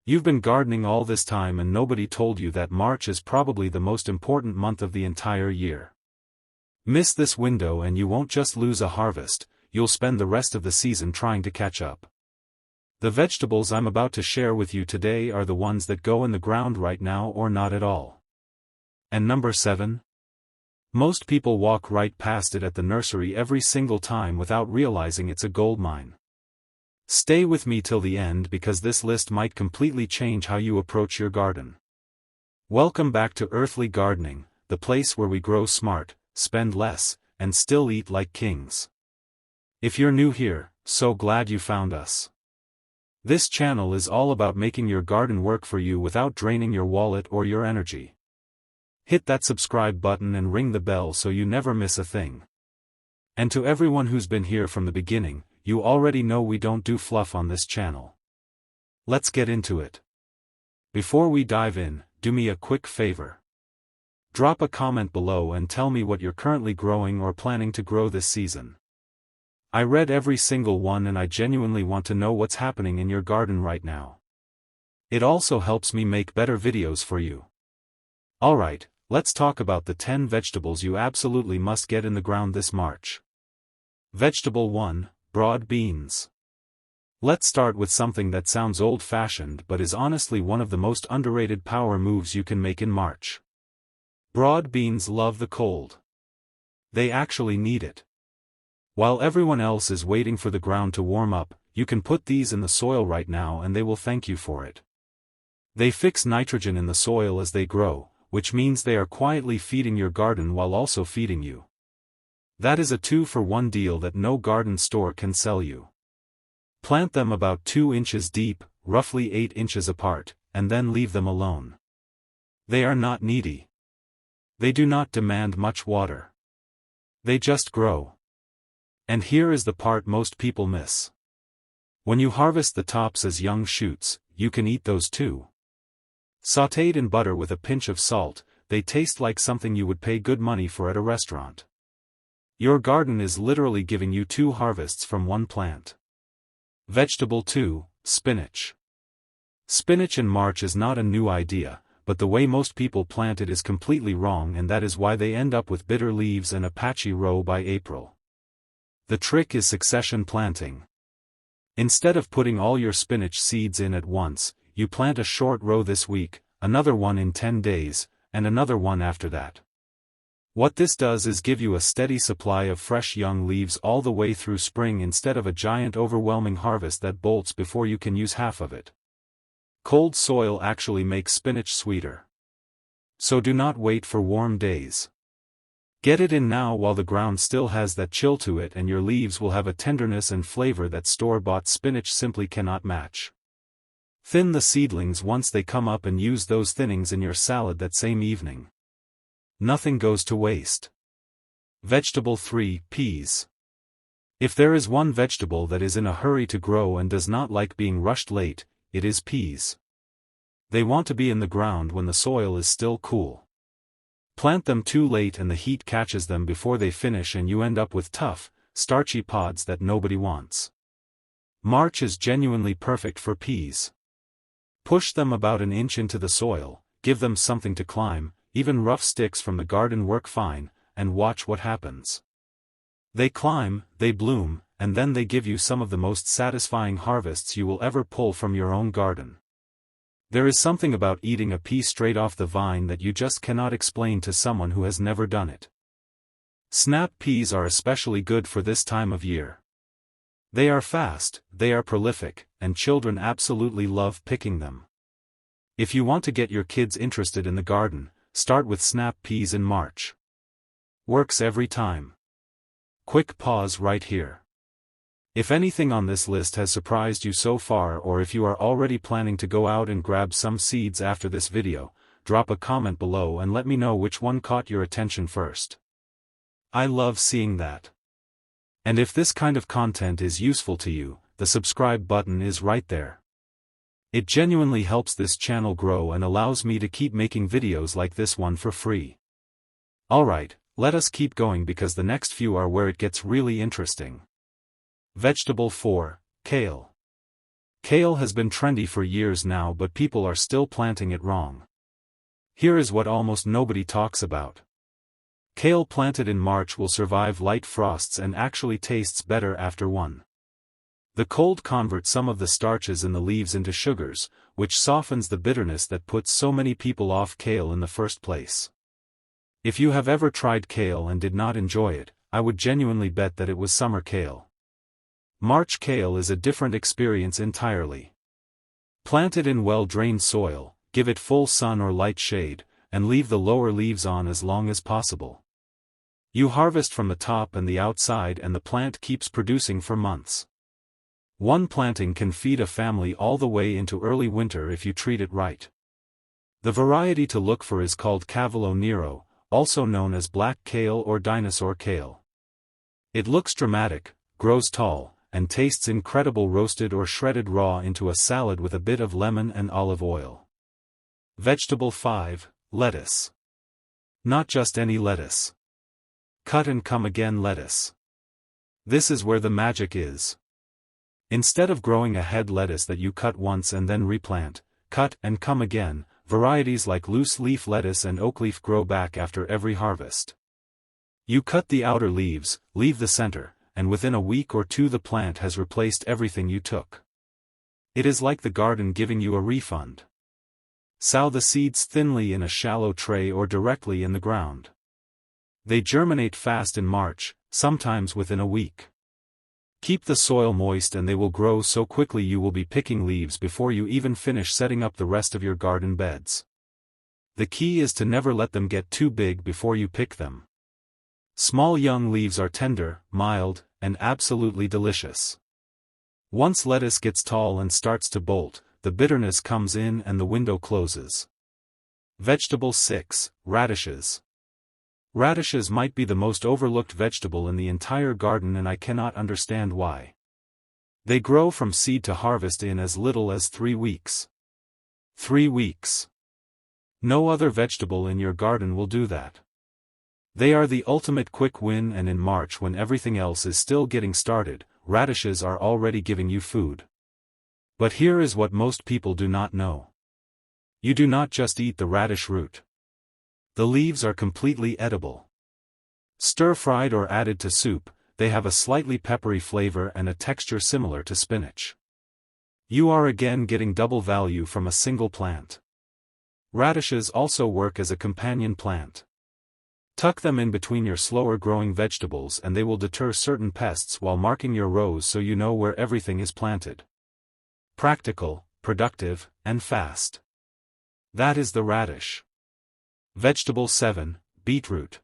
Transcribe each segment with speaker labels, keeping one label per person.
Speaker 1: You've been gardening all this time and nobody told you that March is probably the most important month of the entire year. Miss this window and you won't just lose a harvest, you'll spend the rest of the season trying to catch up. The vegetables I'm about to share with you today are the ones that go in the ground right now or not at all. And number 7? Most people walk right past it at the nursery every single time without realizing it's a goldmine. Stay with me till the end because this list might completely change how you approach your garden. Welcome back to Earthly Gardening, the place where we grow smart, spend less, and still eat like kings. If you're new here, so glad you found us. This channel is all about making your garden work for you without draining your wallet or your energy. Hit that subscribe button and ring the bell so you never miss a thing. And to everyone who's been here from the beginning, you already know we don't do fluff on this channel. Let's get into it. Before we dive in, do me a quick favor. Drop a comment below and tell me what you're currently growing or planning to grow this season. I read every single one and I genuinely want to know what's happening in your garden right now. It also helps me make better videos for you. Alright, let's talk about the 10 vegetables you absolutely must get in the ground this March. Vegetable 1. Broad beans. Let's start with something that sounds old-fashioned but is honestly one of the most underrated power moves you can make in March. Broad beans love the cold. They actually need it. While everyone else is waiting for the ground to warm up, you can put these in the soil right now and they will thank you for it. They fix nitrogen in the soil as they grow, which means they are quietly feeding your garden while also feeding you. That is a 2-for-1 deal that no garden store can sell you. Plant them about 2 inches deep, roughly 8 inches apart, and then leave them alone. They are not needy. They do not demand much water. They just grow. And here is the part most people miss. When you harvest the tops as young shoots, you can eat those too. Sautéed in butter with a pinch of salt, they taste like something you would pay good money for at a restaurant. Your garden is literally giving you 2 harvests from one plant. Vegetable 2, spinach. Spinach in March is not a new idea, but the way most people plant it is completely wrong and that is why they end up with bitter leaves and a patchy row by April. The trick is succession planting. Instead of putting all your spinach seeds in at once, you plant a short row this week, another one in 10 days, and another one after that. What this does is give you a steady supply of fresh young leaves all the way through spring instead of a giant overwhelming harvest that bolts before you can use half of it. Cold soil actually makes spinach sweeter. So do not wait for warm days. Get it in now while the ground still has that chill to it and your leaves will have a tenderness and flavor that store-bought spinach simply cannot match. Thin the seedlings once they come up and use those thinnings in your salad that same evening. Nothing goes to waste. Vegetable 3, peas. If there is one vegetable that is in a hurry to grow and does not like being rushed late, it is peas. They want to be in the ground when the soil is still cool. Plant them too late and the heat catches them before they finish and you end up with tough, starchy pods that nobody wants. March is genuinely perfect for peas. Push them about an inch into the soil, give them something to climb, even rough sticks from the garden work fine, and watch what happens. They climb, they bloom, and then they give you some of the most satisfying harvests you will ever pull from your own garden. There is something about eating a pea straight off the vine that you just cannot explain to someone who has never done it. Snap peas are especially good for this time of year. They are fast, they are prolific, and children absolutely love picking them. If you want to get your kids interested in the garden, start with snap peas in March. Works every time. Quick pause right here. If anything on this list has surprised you so far or if you are already planning to go out and grab some seeds after this video, drop a comment below and let me know which one caught your attention first. I love seeing that. And if this kind of content is useful to you, the subscribe button is right there. It genuinely helps this channel grow and allows me to keep making videos like this one for free. Alright, let us keep going because the next few are where it gets really interesting. Vegetable 4, kale. Kale has been trendy for years now, but people are still planting it wrong. Here is what almost nobody talks about. Kale planted in March will survive light frosts and actually tastes better after one. The cold converts some of the starches in the leaves into sugars, which softens the bitterness that puts so many people off kale in the first place. If you have ever tried kale and did not enjoy it, I would genuinely bet that it was summer kale. March kale is a different experience entirely. Plant it in well-drained soil, give it full sun or light shade, and leave the lower leaves on as long as possible. You harvest from the top and the outside and the plant keeps producing for months. One planting can feed a family all the way into early winter if you treat it right. The variety to look for is called Cavallo Nero, also known as black kale or dinosaur kale. It looks dramatic, grows tall, and tastes incredible roasted or shredded raw into a salad with a bit of lemon and olive oil. Vegetable 5, lettuce. Not just any lettuce. Cut and come again lettuce. This is where the magic is. Instead of growing a head lettuce that you cut once and then replant, cut and come again, varieties like loose leaf lettuce and oak leaf grow back after every harvest. You cut the outer leaves, leave the center, and within a week or two the plant has replaced everything you took. It is like the garden giving you a refund. Sow the seeds thinly in a shallow tray or directly in the ground. They germinate fast in March, sometimes within a week. Keep the soil moist and they will grow so quickly you will be picking leaves before you even finish setting up the rest of your garden beds. The key is to never let them get too big before you pick them. Small young leaves are tender, mild, and absolutely delicious. Once lettuce gets tall and starts to bolt, the bitterness comes in and the window closes. Vegetable 6, radishes. Radishes might be the most overlooked vegetable in the entire garden and I cannot understand why. They grow from seed to harvest in as little as 3 weeks. 3 weeks. No other vegetable in your garden will do that. They are the ultimate quick win, and in March when everything else is still getting started, radishes are already giving you food. But here is what most people do not know. You do not just eat the radish root. The leaves are completely edible. Stir-fried or added to soup, they have a slightly peppery flavor and a texture similar to spinach. You are again getting double value from a single plant. Radishes also work as a companion plant. Tuck them in between your slower-growing vegetables and they will deter certain pests while marking your rows so you know where everything is planted. Practical, productive, and fast. That is the radish. Vegetable 7, beetroot.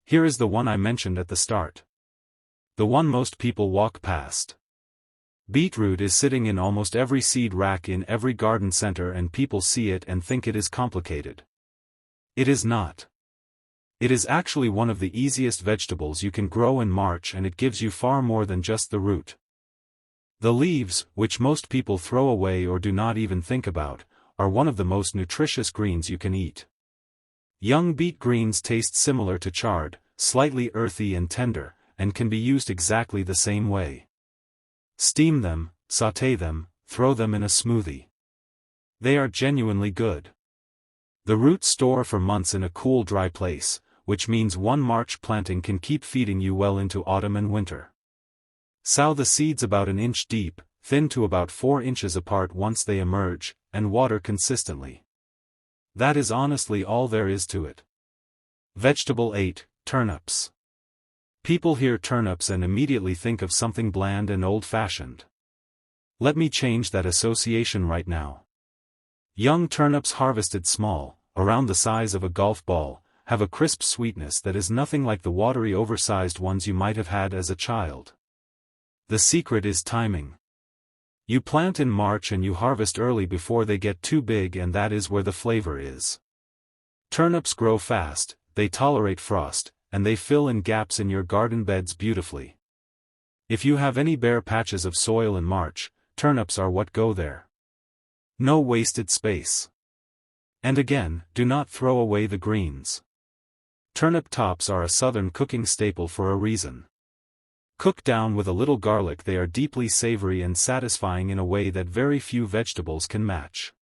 Speaker 1: Here is the one I mentioned at the start. The one most people walk past. Beetroot is sitting in almost every seed rack in every garden center and people see it and think it is complicated. It is not. It is actually one of the easiest vegetables you can grow in March and it gives you far more than just the root. The leaves, which most people throw away or do not even think about, are one of the most nutritious greens you can eat. Young beet greens taste similar to chard, slightly earthy and tender, and can be used exactly the same way. Steam them, sauté them, throw them in a smoothie. They are genuinely good. The roots store for months in a cool dry place, which means one March planting can keep feeding you well into autumn and winter. Sow the seeds about an inch deep, thin to about 4 inches apart once they emerge, and water consistently. That is honestly all there is to it. Vegetable 8, turnips. People hear turnips and immediately think of something bland and old-fashioned. Let me change that association right now. Young turnips harvested small, around the size of a golf ball, have a crisp sweetness that is nothing like the watery oversized ones you might have had as a child. The secret is timing. You plant in March and you harvest early before they get too big, and that is where the flavor is. Turnips grow fast, they tolerate frost, and they fill in gaps in your garden beds beautifully. If you have any bare patches of soil in March, turnips are what go there. No wasted space. And again, do not throw away the greens. Turnip tops are a southern cooking staple for a reason. Cooked down with a little garlic, they are deeply savory and satisfying in a way that very few vegetables can match.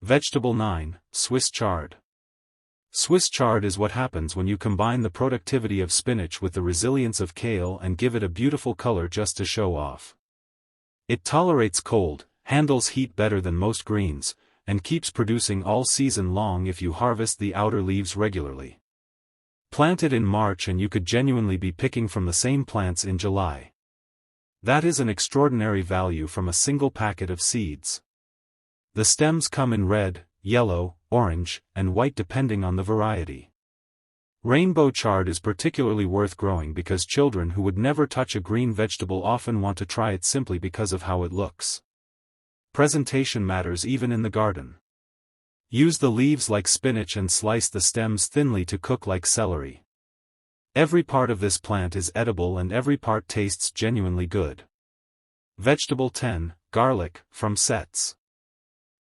Speaker 1: Vegetable 9, Swiss chard. Swiss chard is what happens when you combine the productivity of spinach with the resilience of kale and give it a beautiful color just to show off. It tolerates cold, handles heat better than most greens, and keeps producing all season long if you harvest the outer leaves regularly. Plant it in March and you could genuinely be picking from the same plants in July. That is an extraordinary value from a single packet of seeds. The stems come in red, yellow, orange, and white depending on the variety. Rainbow chard is particularly worth growing because children who would never touch a green vegetable often want to try it simply because of how it looks. Presentation matters even in the garden. Use the leaves like spinach and slice the stems thinly to cook like celery. Every part of this plant is edible and every part tastes genuinely good. Vegetable 10, garlic, from sets.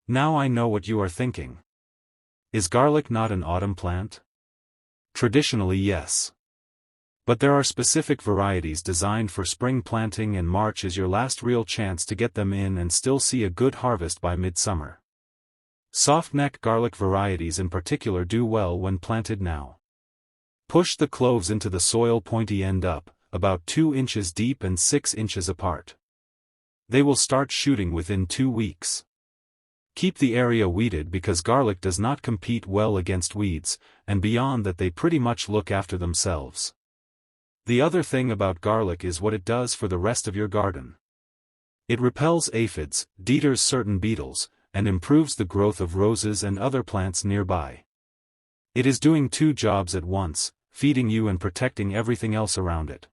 Speaker 1: Now I know what you are thinking. Is garlic not an autumn plant? Traditionally, yes. But there are specific varieties designed for spring planting, and March is your last real chance to get them in and still see a good harvest by midsummer. Soft-neck garlic varieties in particular do well when planted now. Push the cloves into the soil pointy end up, about 2 inches deep and 6 inches apart. They will start shooting within 2 weeks. Keep the area weeded because garlic does not compete well against weeds, and beyond that they pretty much look after themselves. The other thing about garlic is what it does for the rest of your garden. It repels aphids, deters certain beetles, and improves the growth of roses and other plants nearby. It is doing 2 jobs at once, feeding you and protecting everything else around it.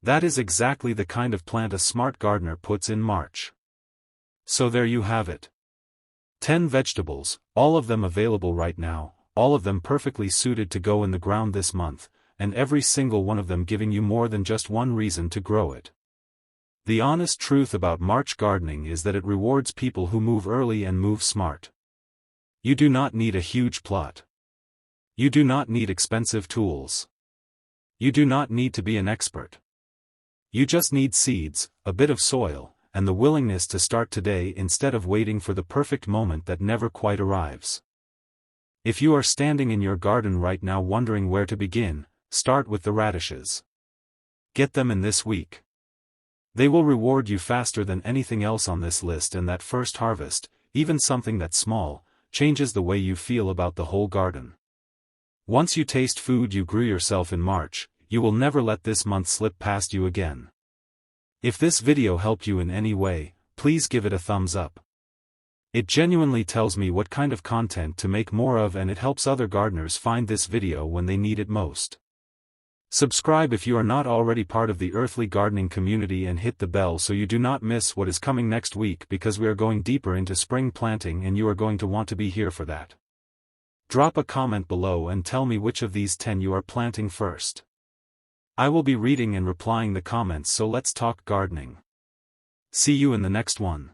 Speaker 1: That is exactly the kind of plant a smart gardener puts in March. So there you have it. 10 vegetables, all of them available right now, all of them perfectly suited to go in the ground this month, and every single one of them giving you more than just one reason to grow it. The honest truth about March gardening is that it rewards people who move early and move smart. You do not need a huge plot. You do not need expensive tools. You do not need to be an expert. You just need seeds, a bit of soil, and the willingness to start today instead of waiting for the perfect moment that never quite arrives. If you are standing in your garden right now wondering where to begin, start with the radishes. Get them in this week. They will reward you faster than anything else on this list, and that first harvest, even something that small, changes the way you feel about the whole garden. Once you taste food you grew yourself in March, you will never let this month slip past you again. If this video helped you in any way, please give it a thumbs up. It genuinely tells me what kind of content to make more of, and it helps other gardeners find this video when they need it most. Subscribe if you are not already part of the earthly gardening community, and hit the bell so you do not miss what is coming next week, because we are going deeper into spring planting and you are going to want to be here for that. Drop a comment below and tell me which of these 10 you are planting first. I will be reading and replying the comments, so let's talk gardening. See you in the next one.